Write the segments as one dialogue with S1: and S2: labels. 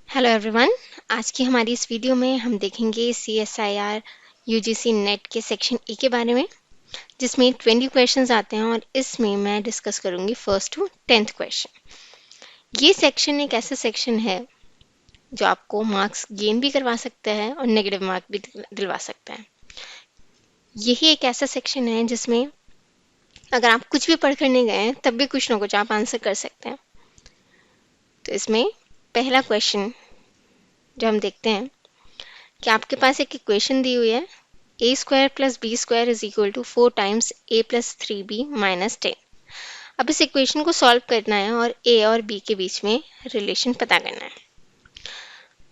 S1: Hello everyone. आज की हमारी इस वीडियो में हम देखेंगे CSIR UGC नेट के सेक्शन ए के बारे में, जिसमें 20 क्वेश्चंस आते हैं और इसमें मैं डिस्कस करूंगी फर्स्ट टू 10th क्वेश्चन। ये सेक्शन एक ऐसा सेक्शन है जो आपको मार्क्स गेन भी करवा सकता है और नेगेटिव मार्क भी दिलवा सकता है। यही एक ऐसा सेक्शन है जिसमें अगर आप कुछ भी पढ़ कर नहीं गए तब भी कुछ ना कुछ आप आंसर कर सकते हैं। तो इसमें पहला क्वेश्चन जो हम देखते हैं कि आपके पास एक इक्वेशन दी हुई है a square plus b square is equal to 4 times a plus 3b minus 10। अब इस इक्वेशन को सॉल्व करना है और a और b के बीच में रिलेशन पता करना है।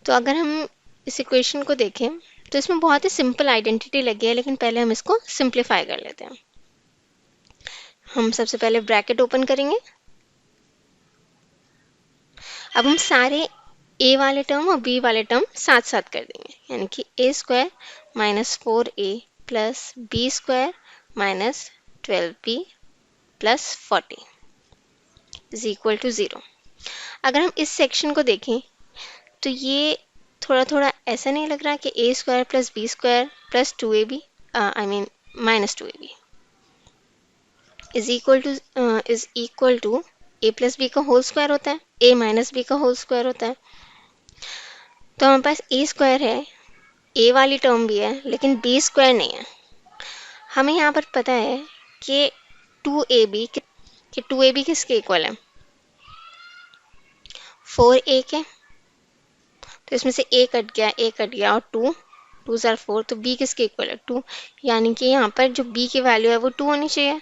S1: तो अगर हम इस इक्वेशन को देखें तो इसमें बहुत ही सिंपल आइडेंटिटी लगी है, लेकिन पहले हम इसको सिंप्लीफाई कर लेते हैं। हम सबसे पहले ब्रैकेट ओपन करेंगे। अब हम सारे a वाले टर्म और b वाले टर्म साथ साथ कर देंगे, यानी कि a square minus 4a plus b square minus 12b plus 40 is equal to 0। अगर हम इस सेक्शन को देखें तो ये थोड़ा थोड़ा ऐसा नहीं लग रहा कि a square plus b square plus 2ab minus 2ab is equal to a plus b का होल स्क्वायर होता है, a माइनस बी का होल स्क्वायर होता है। तो हमारे पास a स्क्वायर है, a वाली टर्म भी है, लेकिन b स्क्वायर नहीं है। हमें यहाँ पर पता है कि 2ab किसके इक्वल है, 4a के। तो इसमें से a कट गया और 2 2 ज़ार 4, तो b किसके इक्वल है 2, यानी कि यहाँ पर जो b की वैल्यू है वो 2 होनी चाहिए।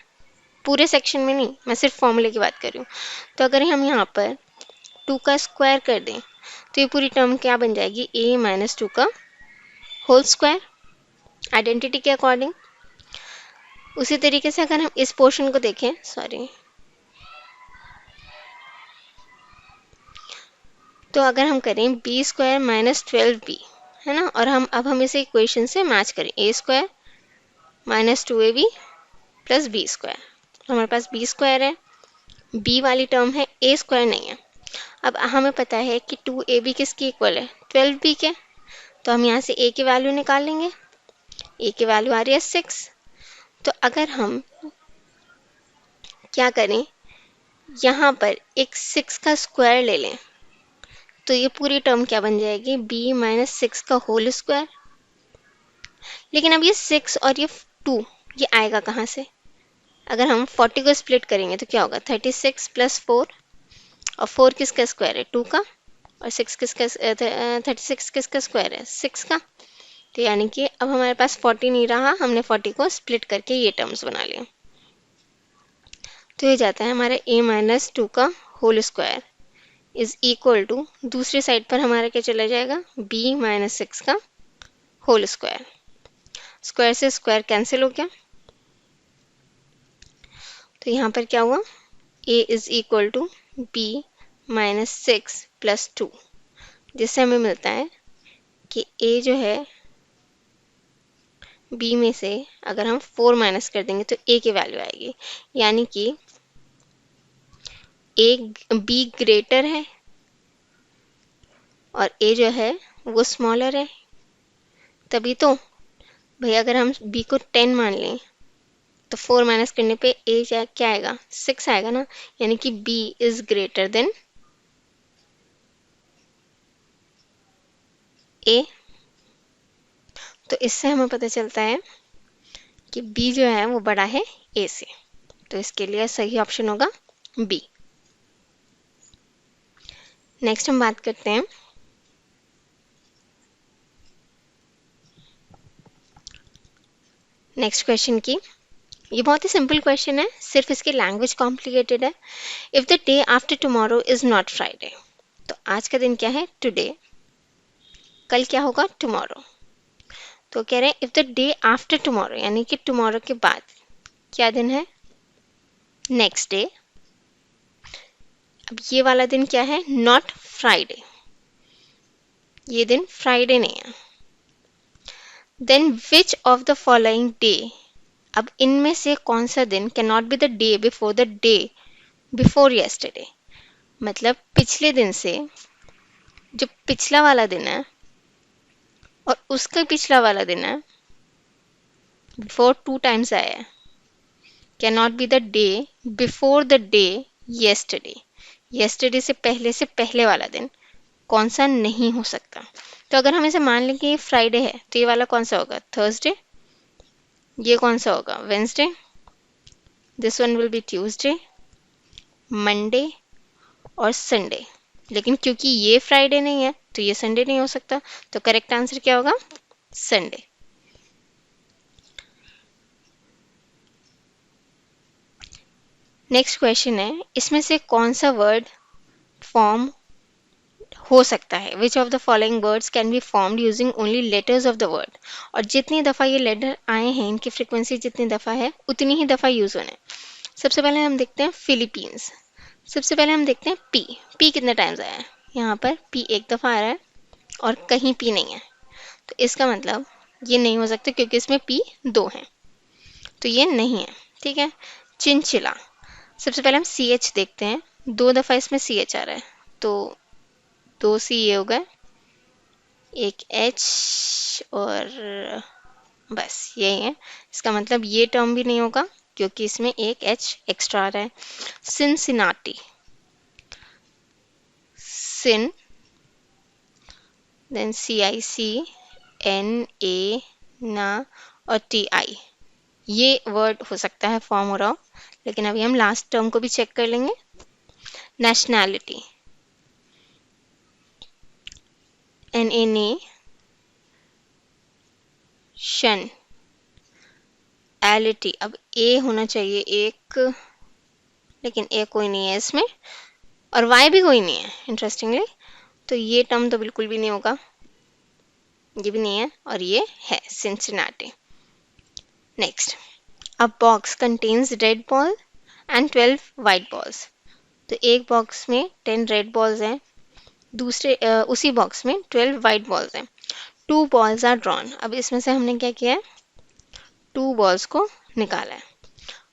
S1: पूरे सेक्शन में नहीं, मैं सिर्फ फॉर्मूले की बात कर रही हूँ। तो अगर हम यहाँ पर 2 का स्क्वायर कर दें तो ये पूरी टर्म क्या बन जाएगी, a माइनस 2 का होल स्क्वायर आइडेंटिटी के अकॉर्डिंग। उसी तरीके से अगर हम इस पोर्शन को देखें, तो अगर हम करें बी स्क्वायर माइनस 12b, है ना, और अब हम इसे इक्वेशन से मैच करें a square minus 2ab plus b square. हमारे पास b स्क्वायर है, b वाली टर्म है, a स्क्वायर नहीं है। अब हमें पता है कि 2ab किसकी इक्वल है, 12b के। तो हम यहाँ से a की वैल्यू निकाल लेंगे, a की वैल्यू आ रही है 6। तो अगर हम क्या करें, यहाँ पर एक 6 का स्क्वायर ले लें तो ये पूरी टर्म क्या बन जाएगी, b माइनस 6 का होल स्क्वायर। लेकिन अब ये 6 और ये 2 ये आएगा कहाँ से, अगर हम 40 को स्प्लिट करेंगे तो क्या होगा, 36 प्लस 4, और 4 किसका स्क्वायर है 2 का, और 6 किसका 36 किसका स्क्वायर है 6 का। तो यानी कि अब हमारे पास 40 नहीं रहा, हमने 40 को स्प्लिट करके ये टर्म्स बना लिए। तो ये जाता है हमारा a माइनस 2 का whole square is equal to, दूसरी साइड पर हमारा क्या चला जाएगा, b माइनस 6 का होल स्क्वायर। स्क्वायर से स्क्वायर कैंसिल हो गया, तो यहाँ पर क्या हुआ, a is equal to b minus 6 plus 2, जिससे हमें मिलता है कि a जो है b में से अगर हम 4 माइनस कर देंगे तो a की वैल्यू आएगी, यानी कि b ग्रेटर है और a जो है वो स्मॉलर है। तभी तो भाई अगर हम b को 10 मान लें तो 4 माइनस करने पे a क्या आएगा, 6 आएगा ना, यानी कि b is greater than a। तो इससे हमें पता चलता है कि b जो है वो बड़ा है a से। तो इसके लिए सही ऑप्शन होगा b। नेक्स्ट हम बात करते हैं नेक्स्ट क्वेश्चन की। ये बहुत ही सिंपल क्वेश्चन है, सिर्फ इसकी लैंग्वेज कॉम्प्लिकेटेड है। If the day after tomorrow is not Friday, तो आज का दिन क्या है, टुडे, कल क्या होगा, टुमारो। तो कह रहे हैं if the day after tomorrow, यानी कि टुमारो के बाद क्या दिन है, नेक्स्ट डे। अब ये वाला दिन क्या है, नॉट फ्राइडे, ये दिन फ्राइडे नहीं है। Then which of the following day, अब इनमें से कौन सा दिन can not be the day before before yesterday, मतलब पिछले दिन से जो पिछला वाला दिन है और उसका पिछला वाला दिन है, बिफोर 2 टाइम्स आया है, can not be the day before the day yesterday. Yesterday से पहले वाला दिन कौन सा नहीं हो सकता। तो अगर हम इसे मान लें कि ये फ्राइडे है, तो ये वाला कौन सा होगा, थर्सडे। ये कौन सा होगा, Wednesday. This one will be Tuesday, Monday और संडे। लेकिन क्योंकि ये फ्राइडे नहीं है तो ये संडे नहीं हो सकता, तो करेक्ट आंसर क्या होगा, संडे। नेक्स्ट क्वेश्चन है, इसमें से कौन सा वर्ड फॉर्म हो सकता है, विच of the following words can be formed using only letters of the word. और जितनी दफ़ा ये लेटर आए हैं, इनकी फ्रिक्वेंसी जितनी दफ़ा है उतनी ही दफ़ा यूज होने। सबसे पहले हम देखते हैं फिलीपींस। सबसे पहले हम देखते हैं पी। पी कितने टाइम्स आया है, यहाँ पर पी एक दफ़ा आ रहा है और कहीं पी नहीं है, तो इसका मतलब ये नहीं हो सकता क्योंकि इसमें पी 2 हैं, तो ये नहीं है। ठीक है। चिनचिला, सबसे पहले हम सी एच देखते हैं, 2 दफ़ा इसमें सी एच आ रहा है, तो 2 सी ये हो गए, एक एच, और बस यही है। इसका मतलब ये टर्म भी नहीं होगा क्योंकि इसमें एक एच एक्स्ट्रा आ रहा है। Cincinnati, cin, then C I C, N A, ना और टी आई, ये वर्ड हो सकता है फॉर्म हो रहा हो। लेकिन अभी हम लास्ट टर्म को भी चेक कर लेंगे। नेशनैलिटी, एन ए ने, शन, एलिटी, अब ए होना चाहिए एक, लेकिन ए कोई नहीं है इसमें, और वाई भी कोई नहीं है इंटरेस्टिंगली, तो ये टर्म तो बिल्कुल भी नहीं होगा, ये भी नहीं है, और ये है Cincinnati. Next, a box contains red ball and 12 white balls. तो एक बॉक्स में 10 रेड बॉल्स हैं, दूसरे उसी बॉक्स में 12 वाइट बॉल्स हैं। 2 बॉल्स आर ड्रॉन। अब इसमें से हमने क्या किया है, 2 बॉल्स को निकाला है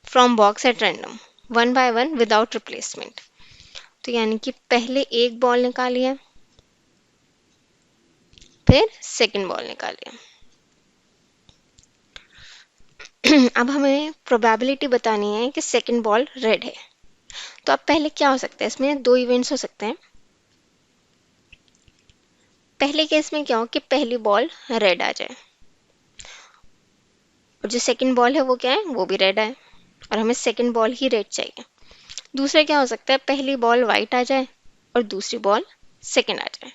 S1: from box at random, 1 by 1 without replacement. तो यानी कि पहले एक बॉल निकाली है, फिर सेकंड बॉल निकाली है। अब हमें प्रोबेबिलिटी बतानी है कि सेकंड बॉल रेड है। तो अब पहले क्या हो सकता है, इसमें 2 इवेंट्स हो सकते हैं। पहले केस में क्या हो कि पहली बॉल रेड आ जाए और जो सेकंड बॉल है वो क्या है, वो भी रेड है, और हमें सेकंड बॉल ही रेड चाहिए। दूसरा क्या हो सकता है, पहली बॉल वाइट आ जाए और दूसरी बॉल सेकंड आ जाए।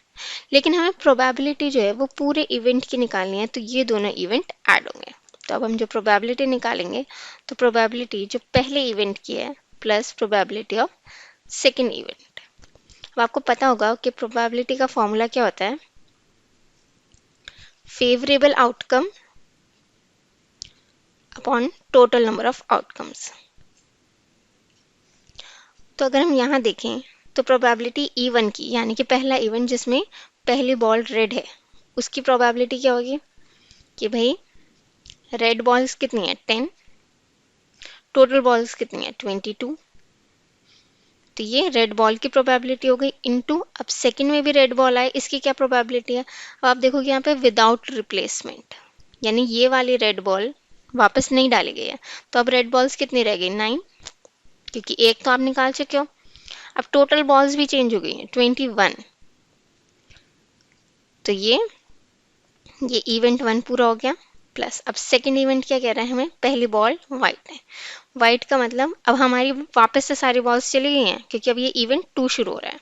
S1: लेकिन हमें प्रोबेबिलिटी जो है वो पूरे इवेंट की निकालनी है, तो ये दोनों इवेंट ऐड होंगे। तो अब हम जो प्रोबेबिलिटी निकालेंगे, तो प्रोबेबिलिटी जो पहले इवेंट की है plus probability of second event. अब आपको पता होगा कि प्रोबेबिलिटी का फॉर्मूला क्या होता है, favourable outcome upon total number of outcomes. तो अगर हम यहाँ देखें तो प्रोबेबिलिटी E1 की, यानी कि पहला इवेंट जिसमें पहली बॉल रेड है, उसकी प्रोबेबिलिटी क्या होगी कि भाई रेड बॉल्स कितनी है 10, टोटल बॉल्स कितनी है 22, तो ये रेड बॉल की प्रोबेबिलिटी हो गई इनटू, अब सेकंड में भी रेड बॉल आए, इसकी क्या प्रोबेबिलिटी है। अब आप देखोगे यहाँ पे विदाउट रिप्लेसमेंट, यानी ये वाली रेड बॉल वापस नहीं डाली गई है, तो अब रेड बॉल्स कितनी रह गई 9, क्योंकि एक तो आप निकाल चुके हो। अब टोटल बॉल्स भी चेंज हो गई हैं 21, तो ये इवेंट 1 पूरा हो गया। प्लस अब सेकंड इवेंट क्या कह रहा है हमें, पहली बॉल वाइट है, वाइट का मतलब अब हमारी वापस से सारी बॉल्स चली गई हैं क्योंकि अब ये इवेंट 2 शुरू हो रहा है।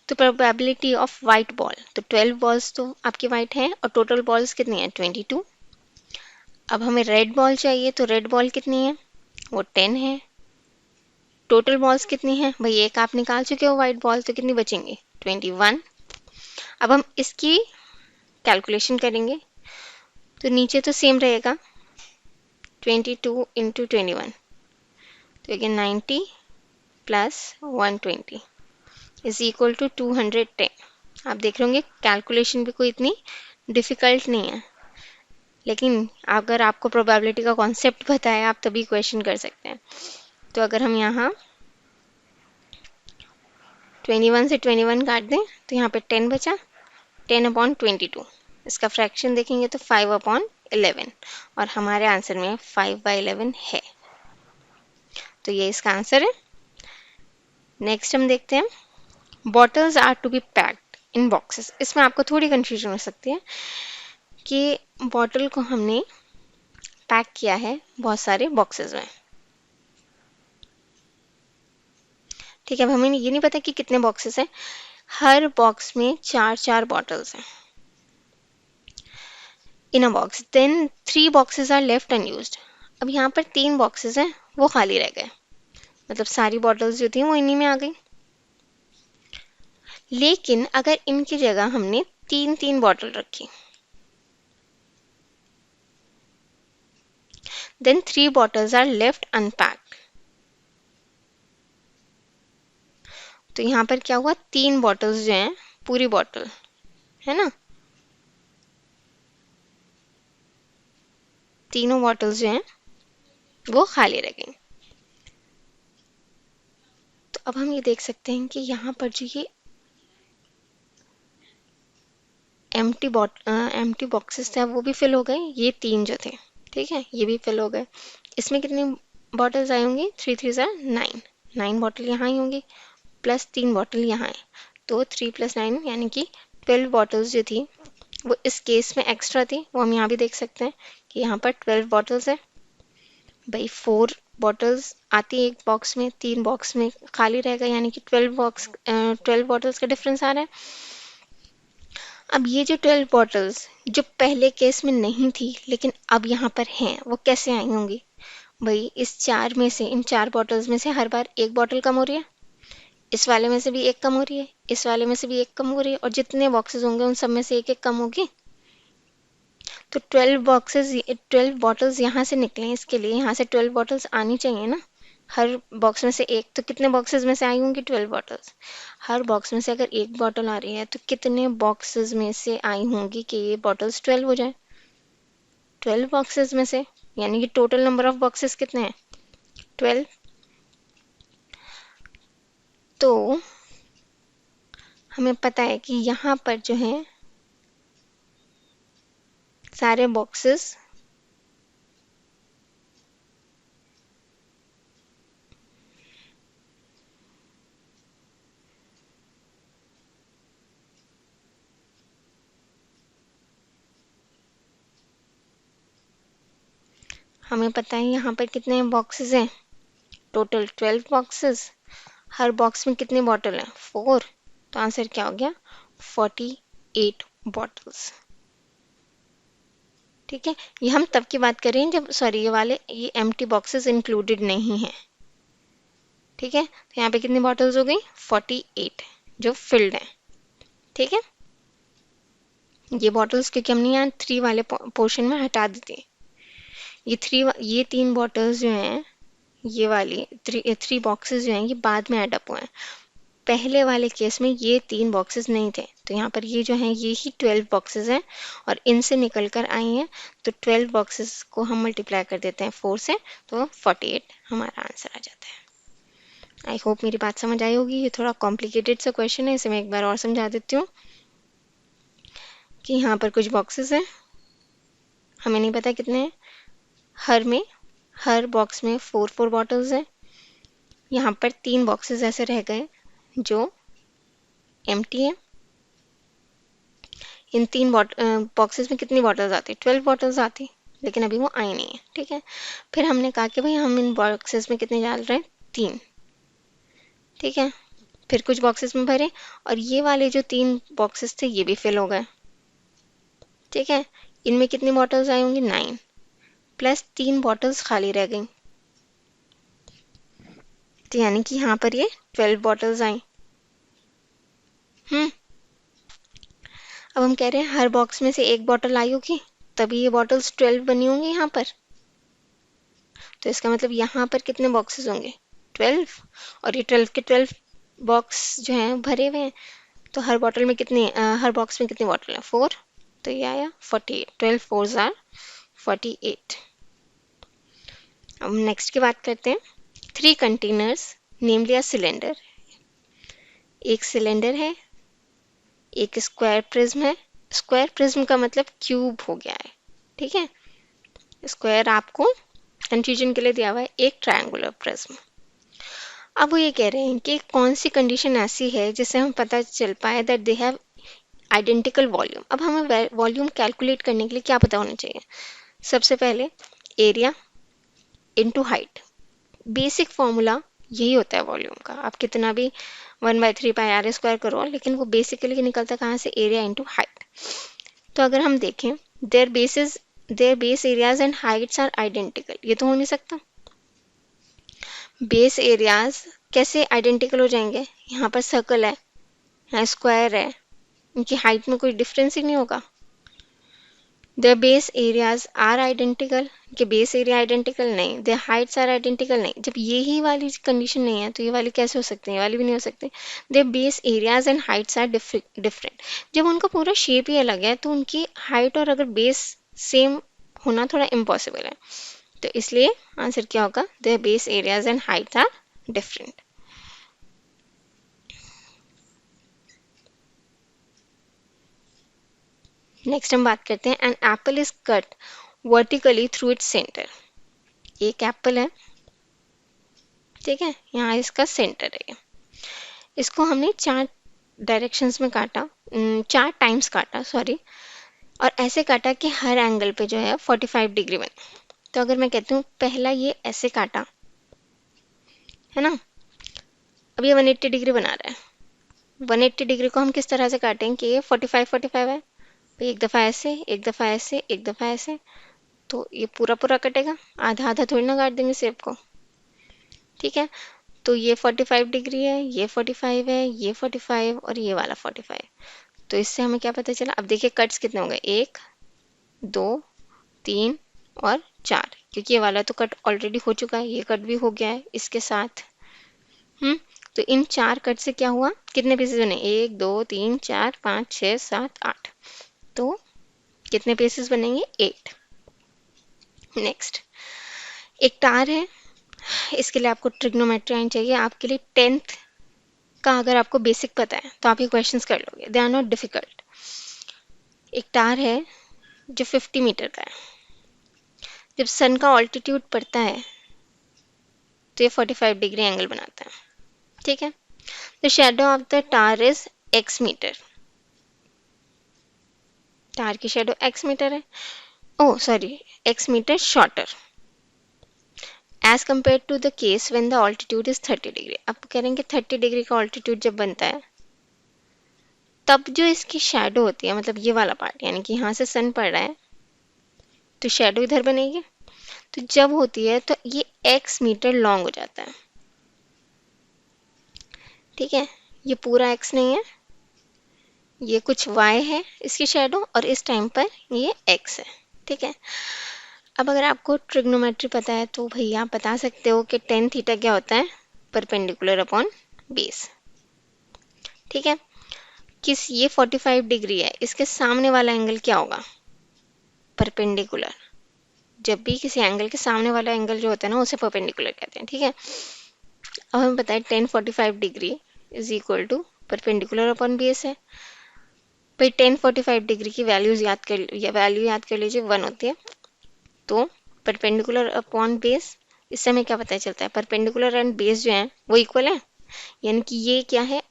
S1: तो प्रोबेबिलिटी ऑफ वाइट बॉल, तो 12 बॉल्स तो आपकी वाइट है और टोटल बॉल्स कितनी है 22। अब हमें रेड बॉल चाहिए, तो रेड बॉल कितनी है, वो 10 है। टोटल बॉल्स कितनी है, भाई एक आप निकाल चुके हो वाइट बॉल, तो कितनी बचेंगी 21। अब हम इसकी कैलकुलेशन करेंगे, तो नीचे तो सेम रहेगा 22 इंटू 21, तो again 90 plus 120 is equal to 210। आप देख रहे होंगे कैलकुलेशन भी कोई इतनी डिफिकल्ट नहीं है, लेकिन अगर आपको प्रोबेबिलिटी का कॉन्सेप्ट पता है आप तभी क्वेश्चन कर सकते हैं। तो अगर हम यहाँ 21 से 21 काट दें तो यहाँ पे 10 बचा, 10/22। इसका फ्रैक्शन देखेंगे तो 5/11, और हमारे आंसर में 5/11 है। तो ये इसका आंसर है। नेक्स्ट हम देखते हैं, bottles are to be packed in boxes. इसमें आपको थोड़ी कंफ्यूजन हो सकती है कि बॉटल को हमने पैक किया है बहुत सारे बॉक्सेस में। ठीक है, अब हमें ये नहीं पता कि कितने बॉक्सेस हैं। हर बॉक्स में 4-4 बॉटल्स हैं in a box, then 3 boxes are left unused. अब यहाँ पर 3 बॉक्सेस हैं वो खाली रह गए, मतलब सारी बॉटल्स जो थी वो इन्हीं में आ गई। लेकिन अगर इनकी जगह हमने 3-3 बॉटल रखी, then 3 bottles are left unpacked. तो यहाँ पर क्या हुआ, 3 बॉटल्स जो हैं, पूरी बॉटल है ना, तीनों बॉटल्स जो हैं वो खाली रह गई। तो अब हम ये देख सकते हैं कि यहाँ पर जो ये एम्प्टी बॉक्सेस थे वो भी फिल हो गए, ये 3 जो थे, ठीक है, ये भी फिल हो गए। इसमें कितनी बॉटल्स आई होंगी, 3×3 = 9, 9 बॉटल यहाँ आई होंगी, प्लस 3 बॉटल यहाँ है, तो 3 + 9 यानी कि 12 बॉटल्स जो थी वो इस केस में एक्स्ट्रा थी। वो हम यहाँ भी देख सकते हैं कि यहाँ पर 12 बॉटल्स है। भाई 4 बॉटल्स आती है एक बॉक्स में, 3 बॉक्स में खाली रहेगा, यानी कि 12 बॉटल्स का डिफरेंस आ रहा है। अब ये जो 12 बॉटल्स जो पहले केस में नहीं थी लेकिन अब यहाँ पर हैं, वो कैसे आई होंगी। भाई इस 4 में से, इन 4 बॉटल्स में से हर बार एक बॉटल कम हो रही है, इस वाले में से भी एक कम हो रही है, इस वाले में से भी एक कम हो रही है, और जितने बॉक्सेस होंगे उन सब में से एक एक कम होगी। तो 12 बॉटल्स यहाँ से निकले, इसके लिए यहाँ से 12 बॉटल्स आनी चाहिए ना। हर बॉक्स में से एक, तो कितने बॉक्सेस में से आई होंगी 12 बॉटल्स। हर बॉक्स में से अगर एक बॉटल आ रही है तो कितने बॉक्सेस में से आई होंगी कि ये बॉटल्स 12 हो जाए। 12 बॉक्सेस में से, यानी कि टोटल नंबर ऑफ बॉक्सेस कितने हैं, 12। तो हमें पता है कि यहाँ पर जो है सारे बॉक्सेस हमें पता है यहाँ पर कितने बॉक्सेस हैं, टोटल 12 बॉक्सेस। हर बॉक्स में कितनी बॉटल है, 4। तो आंसर क्या हो गया, 48 बॉटल्स। ठीक है, ये हम तब की बात कर रहे हैं जब, सॉरी, ये एम्प्टी बॉक्सेस इंक्लूडेड नहीं है। ठीक है, तो यहाँ पे कितनी बॉटल्स हो गई, 48 जो फिल्ड है। ठीक है, ये बॉटल्स क्योंकि हमने यहाँ 3 वाले पोर्शन में हटा दी थी, ये 3 बॉटल्स जो हैं, ये वाली 3 बॉक्सेस जो हैं ये बाद में एडअप हुए हैं। पहले वाले केस में ये 3 बॉक्सेस नहीं थे, तो यहाँ पर ये जो हैं ये ही 12 बॉक्सेस हैं और इनसे निकल कर आई हैं। तो 12 बॉक्सेस को हम मल्टीप्लाई कर देते हैं 4 से, तो 48 हमारा आंसर आ जाता है। आई होप मेरी बात समझ आई होगी। ये थोड़ा कॉम्प्लिकेटेड सा क्वेश्चन है, इसे मैं एक बार और समझा देती हूँ कि यहाँ पर कुछ बॉक्सेस हैं, हमें नहीं पता कितने हैं। हर बॉक्स में 4-4 बॉटल्स हैं। यहाँ पर 3 बॉक्सेस ऐसे रह गए जो एम्प्टी है। इन 3 बॉक्सेस में कितनी बॉटल्स आती, 12 बॉटल्स आती, लेकिन अभी वो आई नहीं है। ठीक है, फिर हमने कहा कि भाई हम इन बॉक्सेस में कितने डाल रहे हैं, 3। ठीक है, फिर कुछ बॉक्सेस में भरे और ये वाले जो 3 बॉक्सेस थे ये भी फिल हो गए। ठीक है, इनमें कितनी बॉटल्स आई होंगी, 9, प्लस 3 बॉटल्स खाली रह गई, तो यानी कि यहाँ पर ये 12 बॉटल्स आई। अब हम कह रहे हैं हर बॉक्स में से एक बॉटल आई होगी, तभी ये बॉटल्स 12 बनी होंगी यहाँ पर। तो इसका मतलब यहाँ पर कितने बॉक्सेस होंगे, 12, और ये 12 के 12 बॉक्स जो हैं भरे हुए हैं। तो हर बॉटल में हर बॉक्स में कितनी बॉटल है, 4। तो ये आया 48, 12 4s are 48। अब नेक्स्ट की बात करते हैं। 3 कंटेनर्स नेमली अ सिलेंडर एक सिलेंडर है, एक स्क्वायर प्रिज्म है। स्क्वायर प्रिज्म का मतलब क्यूब हो गया है, ठीक है। स्क्वायर आपको कंफ्यूजन के लिए दिया हुआ है, एक ट्रायंगुलर प्रिज्म। अब वो ये कह रहे हैं कि कौन सी कंडीशन ऐसी है जिससे हम पता चल पाए that they have identical volume. अब हमें वॉल्यूम कैलकुलेट करने के लिए क्या पता होना चाहिए? सबसे पहले area into height. Basic formula यही होता है वॉल्यूम का। आप कितना भी 1/3πr² करो, लेकिन वो बेसिकली निकलता कहाँ से? Area into height. तो अगर हम देखें their base areas and heights are identical, ये तो हो नहीं सकता। बेस एरियाज कैसे आइडेंटिकल हो जाएंगे? यहाँ पर सर्कल है, यहाँ स्क्वायर है, इनकी हाइट में कोई डिफरेंस ही नहीं होगा। Their base areas are identical, कि बेस एरिया आइडेंटिकल नहीं, देयर हाइट्स आर आइडेंटिकल नहीं। जब ये ही वाली कंडीशन नहीं है तो ये वाली कैसे हो सकती है? ये वाली भी नहीं हो सकती। Their base areas and heights are different. जब उनका पूरा शेप ही अलग है तो उनकी हाइट और अगर बेस सेम होना थोड़ा इम्पॉसिबल है। तो इसलिए आंसर क्या होगा? Their base areas and heights are different. Next हम बात करते हैं, an apple is cut vertically through its centre. एक एप्पल है, ठीक है, यहाँ इसका सेंटर है। इसको हमने चार डायरेक्शंस में काटा, 4 टाइम्स काटा, सॉरी, और ऐसे काटा कि हर एंगल पे जो है 45 डिग्री बने। तो अगर मैं कहती हूँ पहला ये ऐसे काटा है ना, अब ये 180 डिग्री बना रहा है। 180 डिग्री को हम किस तरह से काटेंगे कि ये 45 है, तो एक दफ़ा ऐसे, एक दफ़ा ऐसे, एक दफ़ा ऐसे, तो ये पूरा पूरा कटेगा, आधा आधा थोड़ी ना काट देंगे सेब को, ठीक है। तो ये 45 डिग्री है, ये 45 है, ये 45 और ये वाला 45। तो इससे हमें क्या पता चला? अब देखिए कट्स कितने हो गए, 1 2 3 और 4, क्योंकि ये वाला तो कट ऑलरेडी हो चुका है, ये कट भी हो गया है इसके साथ। तो इन 4 कट से क्या हुआ? कितने पीसेस बने? 1 2 3 4 5 6 7 8। तो कितने पीसेस बनेंगे? 8। नेक्स्ट, एक टार है, इसके लिए आपको ट्रिग्नोमेट्री आनी चाहिए। आपके लिए 10th का अगर आपको बेसिक पता है तो आप ये क्वेश्चंस कर लोगे, दे आर नॉट डिफिकल्ट। एक टार है जो 50 मीटर का है। जब सन का ऑल्टीट्यूड पड़ता है तो ये 45 डिग्री एंगल बनाता है, ठीक है। The shadow of the tower is x metre. Tower की शेडो x मीटर है, oh sorry, x metre shorter as compare to the case when the altitude is 30 degree. अब कह रहे हैं कि 30 डिग्री का ऑल्टीट्यूड जब बनता है तब जो इसकी शेडो होती है, मतलब ये वाला पार्ट, यानी कि यहाँ से सन पड़ रहा है तो शेडो इधर बनेगी। तो जब होती है तो ये x मीटर लॉन्ग हो जाता है, ठीक है। ये पूरा x नहीं है, ये कुछ y है इसकी शेडो, और इस टाइम पर ये x है, ठीक है। अब अगर आपको ट्रिग्नोमेट्री पता है तो भैया आप बता सकते हो कि tan थीटा क्या होता है? परपेंडिकुलर अपॉन बेस, ठीक है। किस ये 45 डिग्री है, इसके सामने वाला एंगल क्या होगा? परपेंडिकुलर। जब भी किसी एंगल के सामने वाला एंगल जो होता है ना, उसे परपेंडिकुलर कहते हैं, ठीक है। अब हमें पता है tan 45 degree is equal to perpendicular upon base है। भाई tan 45 डिग्री की वैल्यू याद कर लीजिए, 1 होती है। तो परपेंडिकुलर अपॉन बेस, इससे हमें क्या पता चलता है? परपेंडिकुलर एंड बेस जो है वो इक्वल है, यानी कि ये क्या है?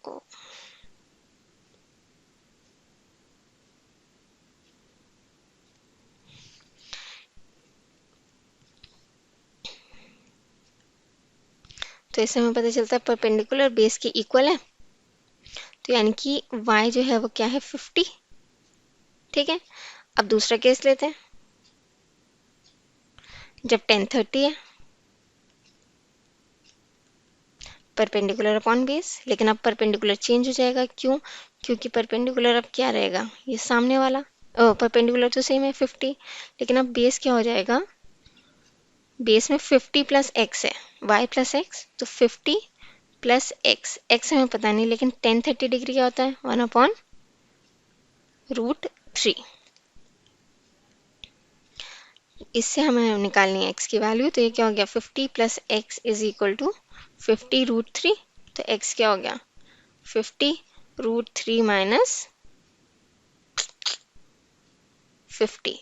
S1: तो इससे हमें पता चलता है परपेंडिकुलर बेस के इक्वल है। तो यानी कि y जो है वो क्या है? 50, ठीक है। अब दूसरा केस लेते हैं, जब tan 30 है, परपेंडिकुलर अपॉन बेस, लेकिन अब परपेंडिकुलर चेंज हो जाएगा, क्यों? क्योंकि परपेंडिकुलर अब क्या रहेगा? ये सामने वाला, परपेंडिकुलर तो सेम है 50, लेकिन अब बेस क्या हो जाएगा? बेस में 50 प्लस x है, y प्लस एक्स, तो 50 प्लस एक्स, एक्स हमें पता नहीं, लेकिन tan 30 डिग्री क्या होता है? 1/√3। इससे हमें निकालनी है x की वैल्यू, तो ये क्या हो गया? 50 plus x is equal to 50√3। तो x क्या हो गया? 50√3 माइनस 50,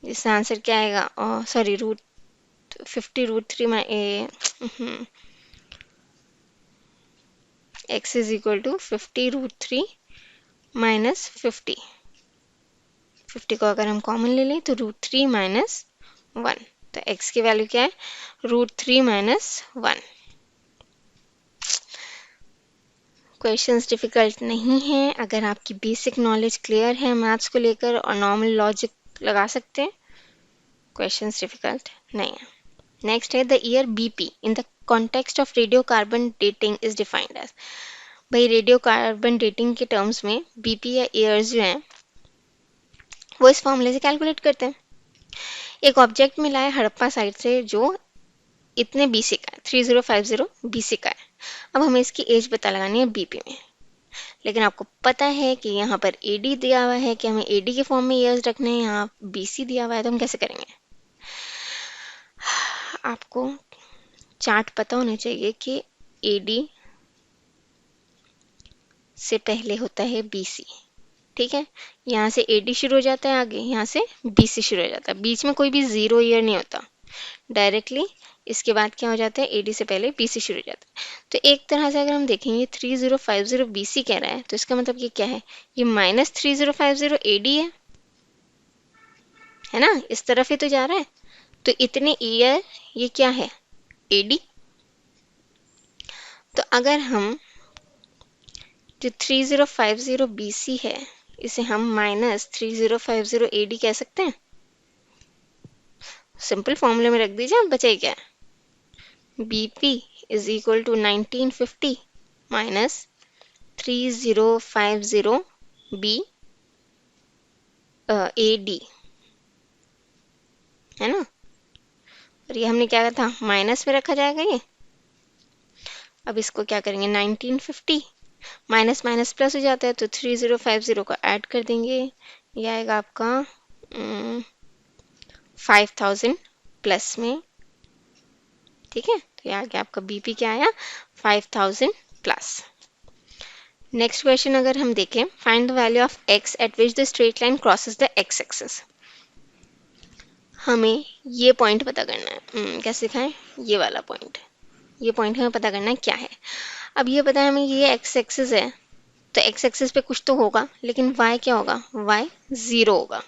S1: इसका आंसर क्या आएगा? Sorry, root 50√3 x is equal to 50√3 minus 50 को अगर हम कॉमन ले लें तो √3 माइनस 1, तो x की वैल्यू क्या है? √3 माइनस 1। क्वेश्चंस डिफिकल्ट नहीं है, अगर आपकी बेसिक नॉलेज क्लियर है मैथ्स को लेकर और नॉर्मल लॉजिक लगा सकते हैं, क्वेश्चंस डिफिकल्ट नहीं है। नेक्स्ट है the year BP in the context of radio carbon dating is defined as. भाई रेडियो कार्बन डेटिंग के टर्म्स में बीपी या ईयर्स जो हैं वो इस फॉर्मूले से कैलकुलेट करते हैं। एक ऑब्जेक्ट मिला है हड़प्पा साइट से जो इतने बीसी का है, 3050 बीसी का है। अब हमें इसकी एज पता लगानी है बीपी में, लेकिन आपको पता है कि यहाँ पर एडी दिया हुआ है कि हमें एडी के फॉर्म में ईयर्स रखने हैं, यहाँ बीसी दिया हुआ है, तो हम कैसे करेंगे? आपको चार्ट पता होना चाहिए कि एडी से पहले होता है बीसी, ठीक है? यहाँ से एडी शुरू हो जाता है, आगे यहाँ से बीसी शुरू हो जाता है, बीच में कोई भी जीरो ईयर नहीं होता, डायरेक्टली इसके बाद क्या हो जाता है? एडी से पहले बीसी शुरू हो जाता है। तो एक तरह से अगर हम देखेंगे 3050 बीसी कह रहा है, तो इसका मतलब ये क्या है? ये माइनस 3050 एडी है ना? इस तरफ ही तो जा रहा है, तो इतने ईयर ये क्या है? एडी। तो अगर हम जो 3050 बीसी है इसे हम माइनस 3050 एडी कह सकते हैं। सिंपल फॉर्मूले में रख दीजिए, बचे क्या? BP is equal to 1950 minus 3050 B AD, है ना? और ये हमने क्या कहा था? माइनस में रखा जाएगा ये। अब इसको क्या करेंगे? 1950 माइनस माइनस प्लस हो जाता है, तो 3050 को ऐड कर देंगे, ये आएगा आपका 5000 प्लस में, ठीक है? तो ये आ गया आपका बीपी, क्या आया? 5000 प्लस। नेक्स्ट क्वेश्चन अगर हम देखें, find the value of x eight which the straight line crosses the x axis. हमें ये पॉइंट पता करना है। कैसे दिखाएं? ये वाला पॉइंट, ये पॉइंट हमें पता करना है क्या है। अब ये पता है हमें ये x एक्सिस है, तो x एक्सिस पे कुछ तो होगा, लेकिन y क्या होगा? y 0 होगा,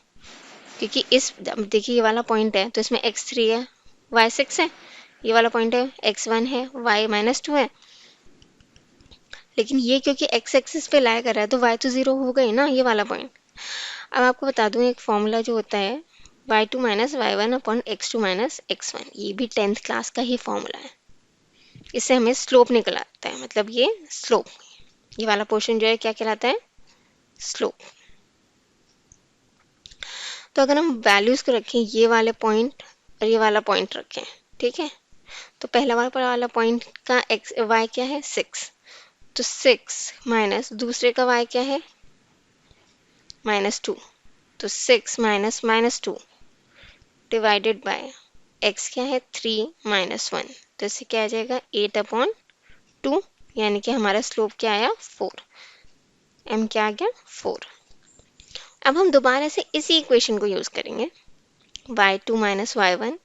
S1: क्योंकि इस देखिए ये वाला पॉइंट है तो इसमें x3 है, y 6 है, ये वाला पॉइंट है x1 है, y -2 है, लेकिन ये क्योंकि x एक्सिस पे लाई कर रहा है तो y तो 0 हो गई ना, ये वाला पॉइंट। अब आपको बता दूं एक फॉर्मूला जो होता है y2 minus y1 upon x2 minus x1, ये भी 10th क्लास का ही फॉर्मूला है। इससे हमें स्लोप निकल आता है, मतलब ये स्लोप, ये वाला पोर्शन जो है क्या कहलाता है? स्लोप। तो अगर हम वैल्यूज को रखें, ये वाले पॉइंट और ये वाला पॉइंट रखें, ठीक है? तो पहला वाला पॉइंट का x y क्या है? 6, तो 6 माइनस दूसरे का y क्या है? -2, तो 6 माइनस -2 डिवाइडेड बाय x क्या है? 3 माइनस 1, तो इससे क्या आ जाएगा? 8/2, यानी कि हमारा स्लोप क्या आया? 4, m क्या आ गया? 4। अब हम दोबारा से इसी इक्वेशन को यूज करेंगे, y2 माइनस y1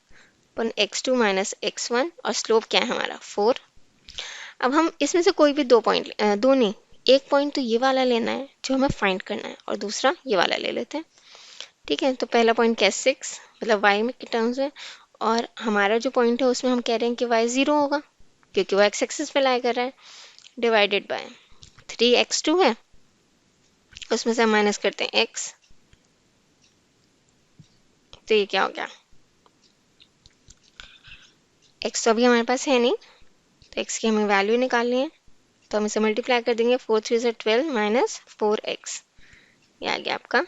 S1: अपन x2 माइनस x1, और स्लोप क्या है हमारा? 4। अब हम इसमें से कोई भी दो नहीं, एक पॉइंट तो ये वाला लेना है जो हमें फाइंड करना है, और दूसरा ये वाला ले लेते हैं, ठीक है? तो पहला पॉइंट क्या है? 6, मतलब y में के टर्म्स में, और हमारा जो पॉइंट है उसमें हम कह रहे हैं कि y 0 होगा क्योंकि वो x एक्सिस पे लाई कर रहा है, डिवाइडेड बाय 3x2 है, उसमें से हम माइनस करते हैं x, तो ये क्या हो गया? x तो अभी हमारे पास है नहीं, तो x की हमें वैल्यू निकालनी है, तो हम इसे मल्टीप्लाई कर देंगे, 4 3 से 12 माइनस 4x, ये आ गया आपका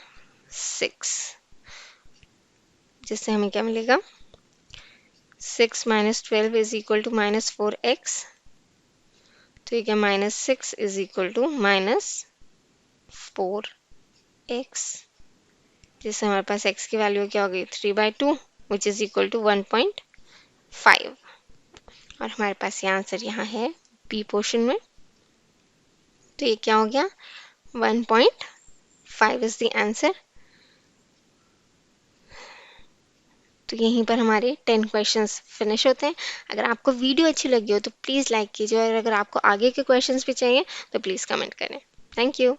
S1: 6, जिससे हमें क्या मिलेगा? 6 minus 12 is equal to minus 4x, तो ये क्या? -6 is equal to minus 4x, जिससे हमारे पास x की वैल्यू क्या हो गई? 3/2 विच इज इक्वल टू 1.5, और हमारे पास ये आंसर यहाँ है बी पोर्शन में। तो ये क्या हो गया, 1.5 इज द आंसर। तो यहीं पर हमारे 10 क्वेश्चंस फिनिश होते हैं। अगर आपको वीडियो अच्छी लगी हो तो प्लीज़ लाइक कीजिए, और अगर आपको आगे के क्वेश्चंस भी चाहिए तो प्लीज़ कमेंट करें। Thank you.